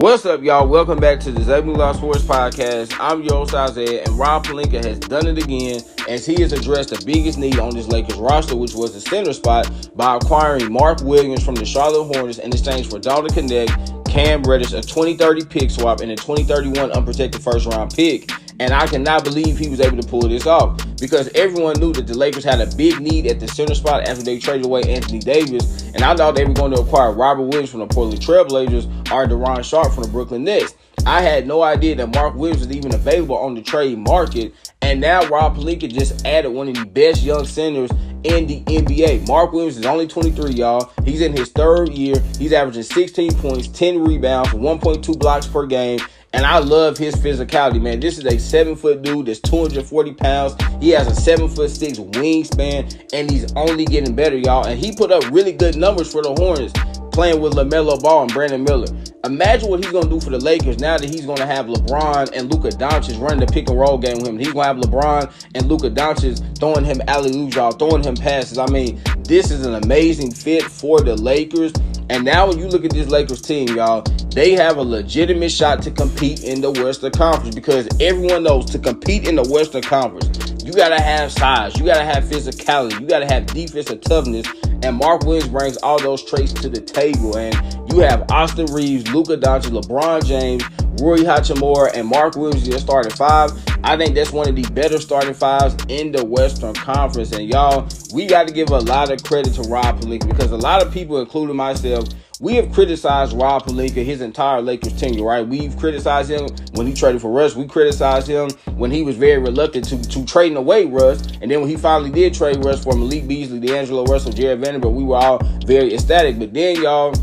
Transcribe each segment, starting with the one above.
What's up, y'all? Welcome back to the ZayMoolaSportsPodcast. I'm your host, Isaiah, and Rob Pelinka has done it again as he has addressed the biggest need on this Lakers roster, which was the center spot, by acquiring Mark Williams from the Charlotte Hornets in exchange for Dalton Knecht, Cam Reddish, a 2030 pick swap, and a 2031 unprotected first-round pick. And I cannot believe he was able to pull this off because everyone knew that the Lakers had a big need at the center spot after they traded away Anthony Davis. And I thought they were going to acquire Robert Williams from the Portland Trailblazers or De'Ron Sharpe from the Brooklyn Nets. I had no idea that Mark Williams was even available on the trade market. And now Rob Pelinka just added one of the best young centers in the NBA. Mark Williams is only 23, y'all. He's in his third year. He's averaging 16 points, 10 rebounds, 1.2 blocks per game. And I love his physicality, man. This is a 7-foot dude that's 240 pounds. He has a 7'6" wingspan, and he's only getting better, y'all. And he put up really good numbers for the Hornets, playing with LaMelo Ball and Brandon Miller. Imagine what he's going to do for the Lakers now that he's going to have LeBron and Luka Doncic running the pick-and-roll game with him. He's going to have LeBron and Luka Doncic throwing him alley-oops, y'all, throwing him passes. I mean, this is an amazing fit for the Lakers. And now when you look at this Lakers team, y'all, they have a legitimate shot to compete in the Western Conference because everyone knows to compete in the Western Conference, you got to have size, you got to have physicality, you got to have defensive toughness. And Mark Williams brings all those traits to the table. And you have Austin Reeves, Luka Doncic, LeBron James, Rui Hachimura, and Mark Williams in the starting five. I think that's one of the better starting fives in the Western Conference. And y'all, we got to give a lot of credit to Rob Pelinka because a lot of people, including myself, we have criticized Rob Pelinka his entire Lakers tenure, right? We've criticized him when he traded for Russ. We criticized him when he was very reluctant to trading away Russ. And then when he finally did trade Russ for Malik Beasley, D'Angelo Russell, Jared Vanderbilt, we were all very ecstatic. But then, y'all,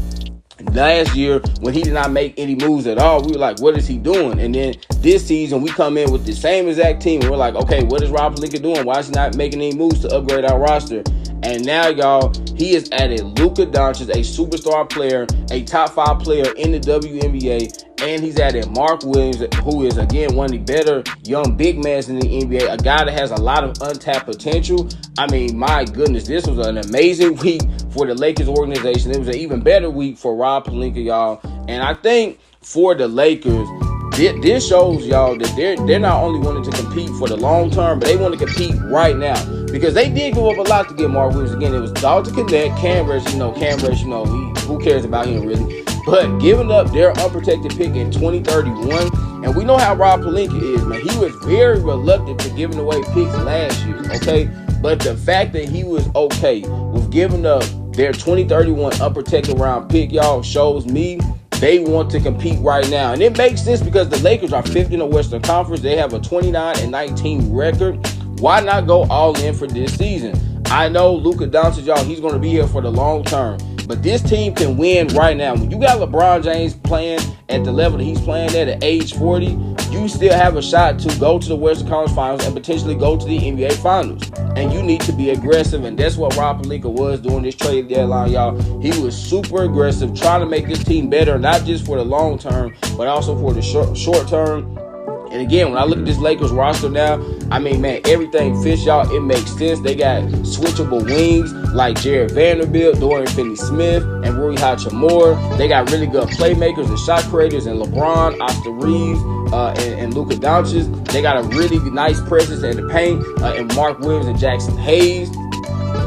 last year, when he did not make any moves at all, we were like, what is he doing? And then this season, we come in with the same exact team. And we're like, okay, what is Rob Pelinka doing? Why is he not making any moves to upgrade our roster? And now, y'all, he has added Luka Doncic, a superstar player, a top 5 player in the WNBA, and he's added Mark Williams, who is, again, one of the better young big men in the NBA, a guy that has a lot of untapped potential. I mean, my goodness, this was an amazing week for the Lakers organization. It was an even better week for Rob Pelinka, y'all. And I think for the Lakers, this shows, y'all, that they're not only wanting to compete for the long term, but they want to compete right now. Because they did give up a lot to get Mark Williams. Again, it was Dalton Knecht, Cam Reddish, who cares about him really? But giving up their unprotected pick in 2031, and we know how Rob Pelinka is, man. He was very reluctant to giving away picks last year, okay? But the fact that he was okay with giving up their 2031 unprotected round pick, y'all, shows me they want to compete right now. And it makes sense because the Lakers are 5th in the Western Conference. They have a 29-19 record. Why not go all in for this season? I know Luka Doncic, y'all, he's going to be here for the long term. But this team can win right now. When you got LeBron James playing at the level that he's playing at age 40, you still have a shot to go to the Western Conference Finals and potentially go to the NBA Finals. And you need to be aggressive, and that's what Rob Pelinka was doing this trade deadline, y'all. He was super aggressive, trying to make this team better, not just for the long term, but also for the short term. And again, when I look at this Lakers roster now, I mean, man, everything fits, y'all. It makes sense. They got switchable wings like Jared Vanderbilt, Dorian Finney-Smith, and Rui Hachimura. They got really good playmakers and shot creators in LeBron, Austin Reeves, and Luka Doncic. They got a really nice presence in the paint in Mark Williams and Jackson Hayes.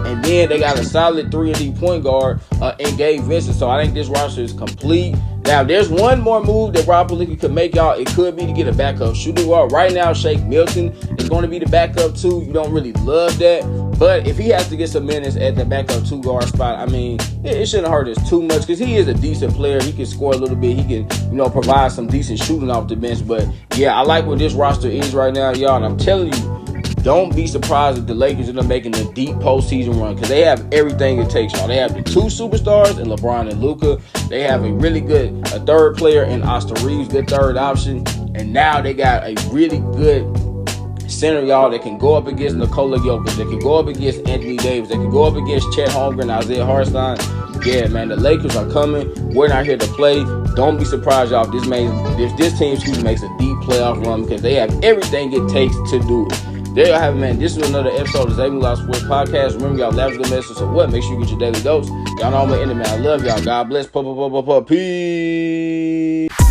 And then they got a solid 3-and-D point guard in Gabe Vincent. So I think this roster is complete. Now, there's one more move that Rob Pelinka could make, y'all. It could be to get a backup shooting guard. Right now, Shake Milton is going to be the backup too. You don't really love that. But if he has to get some minutes at the backup 2-guard spot, I mean, it shouldn't hurt us too much because he is a decent player. He can score a little bit. He can, provide some decent shooting off the bench. But, yeah, I like what this roster is right now, y'all. And I'm telling you, don't be surprised if the Lakers end up making a deep postseason run because they have everything it takes, y'all. They have the 2 superstars in LeBron and Luka. They have a really good third player in Austin Reeves, good third option. And now they got a really good center, y'all, that can go up against Nikola Jokic, that can go up against Anthony Davis, that can go up against Chet Holmgren, Isaiah Hartenstein. Yeah, man, the Lakers are coming. We're not here to play. Don't be surprised, y'all, if this team makes a deep playoff run because they have everything it takes to do it. There you have it, man. This is another episode of the ZayMoolaSportsPodcast. Remember, y'all, last good message. So what? Make sure you get your daily dose. Y'all know I'm going to end it, man. I love y'all. God bless. Peace.